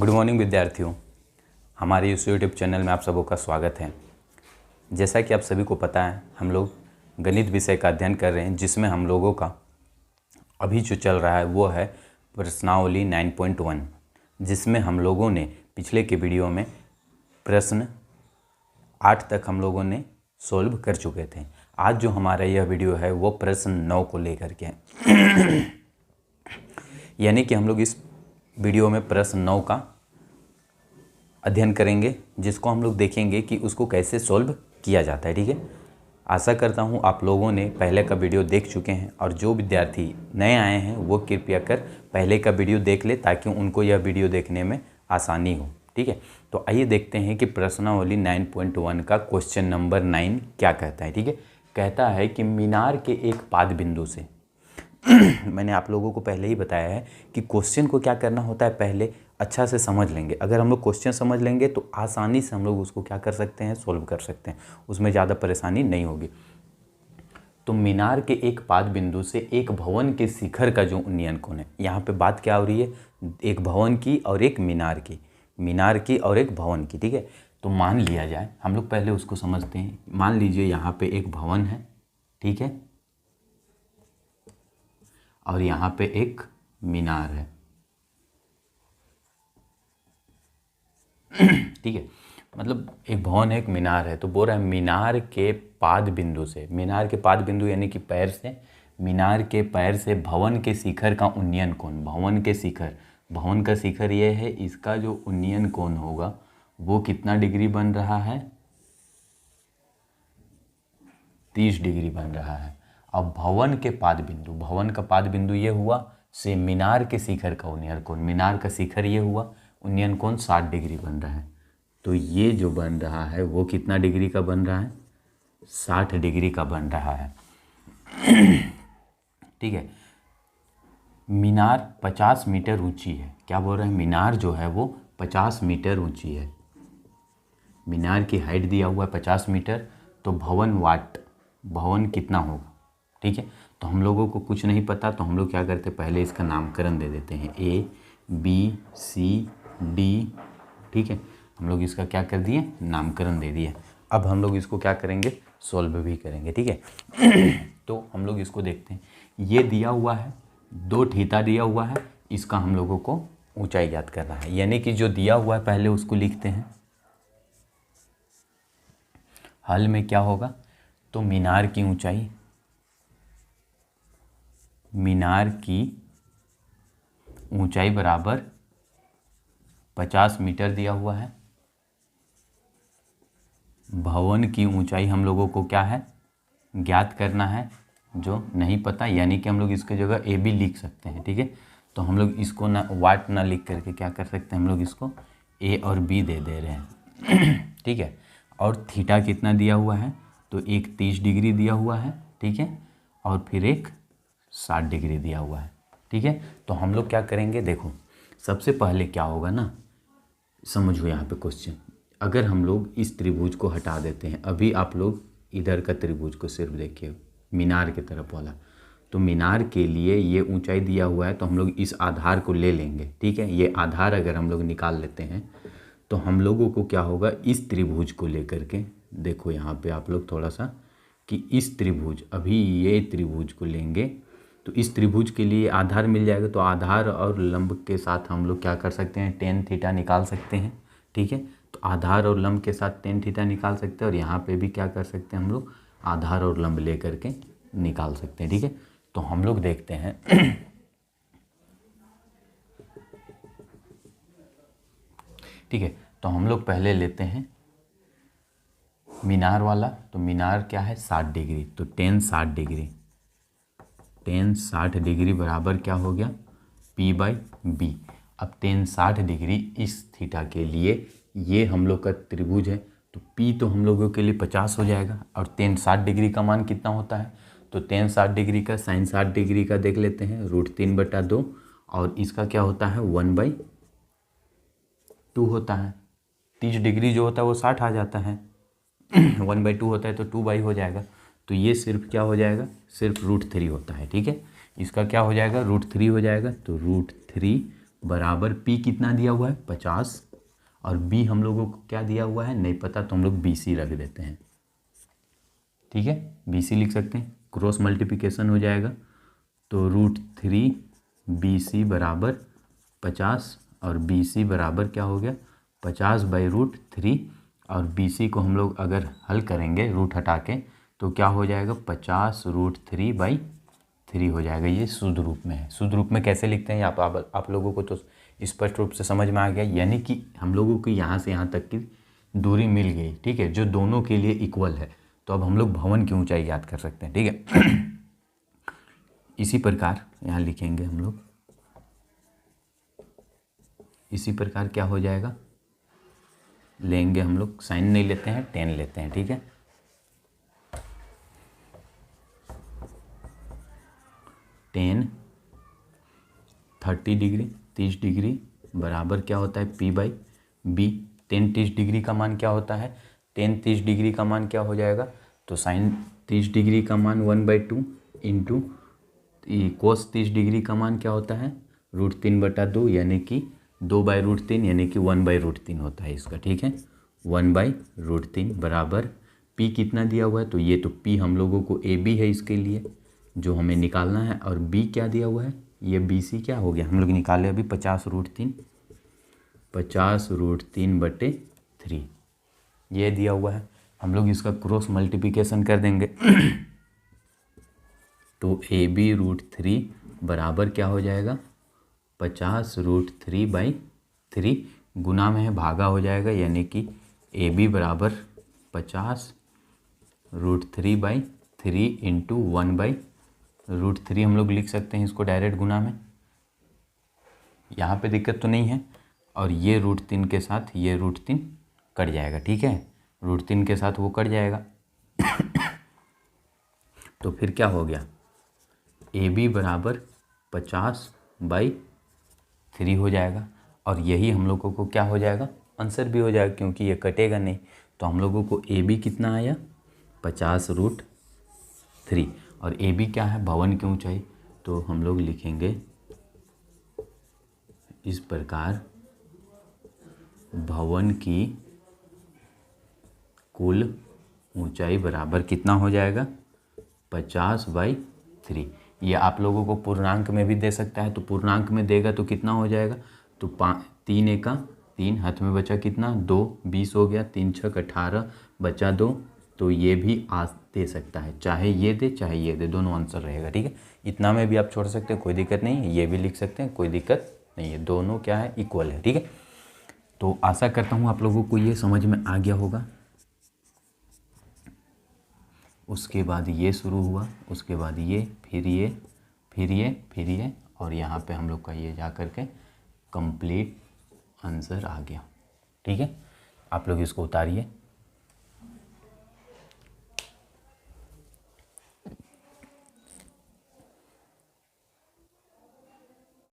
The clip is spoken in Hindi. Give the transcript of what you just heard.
गुड मॉर्निंग विद्यार्थियों। हमारे इस यूट्यूब चैनल में आप सबों का स्वागत है। जैसा कि आप सभी को पता है, हम लोग गणित विषय का अध्ययन कर रहे हैं, जिसमें हम लोगों का अभी जो चल रहा है वो है प्रश्नावली 9.1, जिसमें हम लोगों ने पिछले के वीडियो में प्रश्न 8 तक हम लोगों ने सोल्व कर चुके थे। आज जो हमारा यह वीडियो है वो प्रश्न 9 को लेकर के है। यानी कि हम लोग इस वीडियो में प्रश्न 9 का अध्ययन करेंगे, जिसको हम लोग देखेंगे कि उसको कैसे सॉल्व किया जाता है। ठीक है, आशा करता हूँ आप लोगों ने पहले का वीडियो देख चुके हैं, और जो विद्यार्थी नए आए हैं वो कृपया कर पहले का वीडियो देख ले, ताकि उनको यह वीडियो देखने में आसानी हो। ठीक है, तो आइए देखते हैं कि प्रश्नावली 9.1 का क्वेश्चन नंबर 9 क्या कहता है। ठीक है, कहता है कि मीनार के एक पाद बिंदु से मैंने आप लोगों को पहले ही बताया है कि क्वेश्चन को क्या करना होता है, पहले अच्छा से समझ लेंगे। अगर हम लोग क्वेश्चन समझ लेंगे तो आसानी से हम लोग उसको क्या कर सकते हैं, सोल्व कर सकते हैं, उसमें ज़्यादा परेशानी नहीं होगी। तो मीनार के एक पाद बिंदु से एक भवन के शिखर का जो उन्नयन कोण है, यहाँ पे बात क्या हो रही है, एक भवन की और एक मीनार की और एक भवन की। ठीक है, तो मान लिया जाए, हम लोग पहले उसको समझते हैं। मान लीजिए यहाँ पे एक भवन है, ठीक है, और यहाँ पे एक मीनार है। ठीक है, मतलब एक भवन है, एक मीनार है। तो बोल रहा है मीनार के पाद बिंदु से, मीनार के पाद बिंदु यानी कि पैर से, मीनार के पैर से भवन के शिखर का उन्नयन कोण, भवन के शिखर, भवन का शिखर ये है, इसका जो उन्नयन कोण होगा वो कितना डिग्री बन रहा है, 30 डिग्री बन रहा है। अब भवन के पाद बिंदु, भवन का पाद बिंदु ये हुआ से मीनार के शिखर का उन्नयन कोण, मीनार का शिखर ये हुआ, उन्नयन कोण 60 डिग्री बन रहा है। तो ये जो बन रहा है वो कितना डिग्री का बन रहा है, 60 डिग्री का बन रहा है। ठीक है, मीनार 50 मीटर ऊंची है। क्या बोल रहे हैं, मीनार जो है वो 50 मीटर ऊंची है। मीनार की हाइट दिया हुआ है 50 मीटर, तो भवन कितना होगा। ठीक है, तो हम लोगों को कुछ नहीं पता, तो हम लोग क्या करते हैं, पहले इसका नामकरण दे देते हैं, ABCD। ठीक है, हम लोग इसका क्या कर दिए, नामकरण दे दिए। अब हम लोग इसको क्या करेंगे, सॉल्व भी करेंगे। ठीक है, तो हम लोग इसको देखते हैं। ये दिया हुआ है, 2 थीटा दिया हुआ है, इसका हम लोगों को ऊंचाई ज्ञात करना है। यानी कि जो दिया हुआ है पहले उसको लिखते हैं। हल में क्या होगा, तो मीनार की ऊंचाई, मीनार की ऊंचाई बराबर 50 मीटर दिया हुआ है। भवन की ऊंचाई हम लोगों को क्या है, ज्ञात करना है, जो नहीं पता, यानी कि हम लोग इसके जगह AB लिख सकते हैं। ठीक है, तो हम लोग इसको ना वाट ना लिख करके क्या कर सकते हैं, हम लोग इसको A और B दे रहे हैं। ठीक है, और थीटा कितना दिया हुआ है, तो एक 30 डिग्री दिया हुआ है। ठीक है, और फिर एक 60 डिग्री दिया हुआ है। ठीक है, तो हम लोग क्या करेंगे, देखो सबसे पहले क्या होगा ना, समझो यहाँ पे क्वेश्चन। अगर हम लोग इस त्रिभुज को हटा देते हैं, अभी आप लोग इधर का त्रिभुज को सिर्फ देखिए, मीनार की तरफ वाला, तो मीनार के लिए ये ऊंचाई दिया हुआ है, तो हम लोग इस आधार को ले लेंगे। ठीक है, ये आधार अगर हम लोग निकाल लेते हैं तो हम लोगों को क्या होगा, इस त्रिभुज को लेकर के, देखो यहाँ पे आप लोग थोड़ा सा, कि इस त्रिभुज, अभी ये त्रिभुज को लेंगे तो इस त्रिभुज के लिए आधार मिल जाएगा। तो आधार और लंब के साथ हम लोग क्या कर सकते हैं, tan थीटा निकाल सकते हैं। ठीक है, तो आधार और लंब के साथ tan थीटा निकाल सकते हैं, और यहाँ पे भी क्या कर सकते हैं, हम लोग आधार और लंब ले करके निकाल सकते हैं। ठीक है, तो हम लोग देखते हैं। ठीक है, तो हम लोग पहले लेते हैं मीनार वाला। तो मीनार क्या है, 60 डिग्री, तो tan 60 डिग्री, tan 60 डिग्री बराबर क्या हो गया, P/B। अब tan 60 डिग्री इस थीटा के लिए, ये हम लोग का त्रिभुज है, तो P तो हम लोगों के लिए 50 हो जाएगा, और tan 60 डिग्री का मान कितना होता है, तो tan 60 डिग्री का sin 60 डिग्री का देख लेते हैं, √3/2, और इसका क्या होता है, 1/2 होता है। 30 डिग्री जो होता है वो 60 आ जाता है, 1/2 होता है तो 2/, हो जाएगा। तो ये सिर्फ क्या हो जाएगा, सिर्फ √3 होता है। ठीक है, इसका क्या हो जाएगा, √3 हो जाएगा, तो √3 बराबर पी कितना दिया हुआ है 50 और बी हम लोगों को क्या दिया हुआ है नहीं पता, तो हम लोग बी सी रख देते हैं। ठीक है, बी सी लिख सकते हैं, क्रॉस मल्टीप्लिकेशन हो जाएगा तो √3 BC बराबर 50 और BC बराबर क्या हो गया 50/√3 और BC को हम लोग अगर हल करेंगे रूट हटा के तो क्या हो जाएगा 50√3/3 हो जाएगा। ये शुद्ध रूप में है। शुद्ध रूप में कैसे लिखते हैं आप लोगों को तो स्पष्ट रूप से समझ में आ गया, यानी कि हम लोगों को यहाँ से यहाँ तक की दूरी मिल गई, ठीक है, जो दोनों के लिए इक्वल है। तो अब हम लोग भवन की ऊंचाई याद कर सकते हैं। ठीक है, इसी प्रकार यहाँ लिखेंगे हम लोग, इसी प्रकार क्या हो जाएगा, लेंगे हम लोग, साइन नहीं लेते हैं, tan लेते हैं। ठीक है, tan 30 डिग्री 30 डिग्री बराबर क्या होता है P/B। tan 30 डिग्री का मान क्या होता है, tan 30 डिग्री का मान क्या हो जाएगा, तो साइन 30 डिग्री का मान 1/2 इंटू कोस 30 डिग्री का मान क्या होता है √3/2 यानी कि 2/√3 यानी कि 1/√3 होता है इसका। ठीक है, 1/√3 बराबर P कितना दिया हुआ है, तो ये तो P हम लोगों को AB है इसके लिए जो हमें निकालना है, और B क्या दिया हुआ है, ये BC क्या हो गया, हम लोग निकाले अभी 50√3/3 ये दिया हुआ है। हम लोग इसका क्रॉस मल्टीप्लिकेशन कर देंगे तो AB√3 बराबर क्या हो जाएगा 50√3/3 गुना में है भागा हो जाएगा, यानी कि AB बराबर 50√3/3 इंटू 1/√3 हम लोग लिख सकते हैं इसको डायरेक्ट गुना में। यहाँ पे दिक्कत तो नहीं है, और ये √3 के साथ ये √3 कट जाएगा। ठीक है, √3 के साथ वो कट जाएगा तो फिर क्या हो गया AB बराबर 50/3 हो जाएगा, और यही हम लोगों को क्या हो जाएगा आंसर भी हो जाएगा, क्योंकि ये कटेगा नहीं। तो हम लोगों को AB कितना आया 50√3, और AB क्या है भवन की ऊंचाई, तो हम लोग लिखेंगे इस प्रकार, भवन की कुल ऊंचाई बराबर कितना हो जाएगा 50/3। ये आप लोगों को पूर्णांक में भी दे सकता है, तो पूर्णांक में देगा तो कितना हो जाएगा, तो 3 एका 3 हाथ में बचा कितना 2 20 हो गया, 3 छक 18 बचा 2, तो ये भी आज दे सकता है, चाहे ये दे चाहे ये दे, दोनों आंसर रहेगा। ठीक है, इतना में भी आप छोड़ सकते हैं, कोई दिक्कत नहीं है, ये भी लिख सकते हैं, कोई दिक्कत नहीं है, दोनों क्या है इक्वल है। ठीक है, तो आशा करता हूँ आप लोगों को ये समझ में आ गया होगा। उसके बाद ये शुरू हुआ, उसके बाद ये, फिर ये, फिर ये, फिर ये, और यहाँ पे हम लोग का ये जा कर के कंप्लीट आंसर आ गया। ठीक है, आप लोग इसको उतारिए।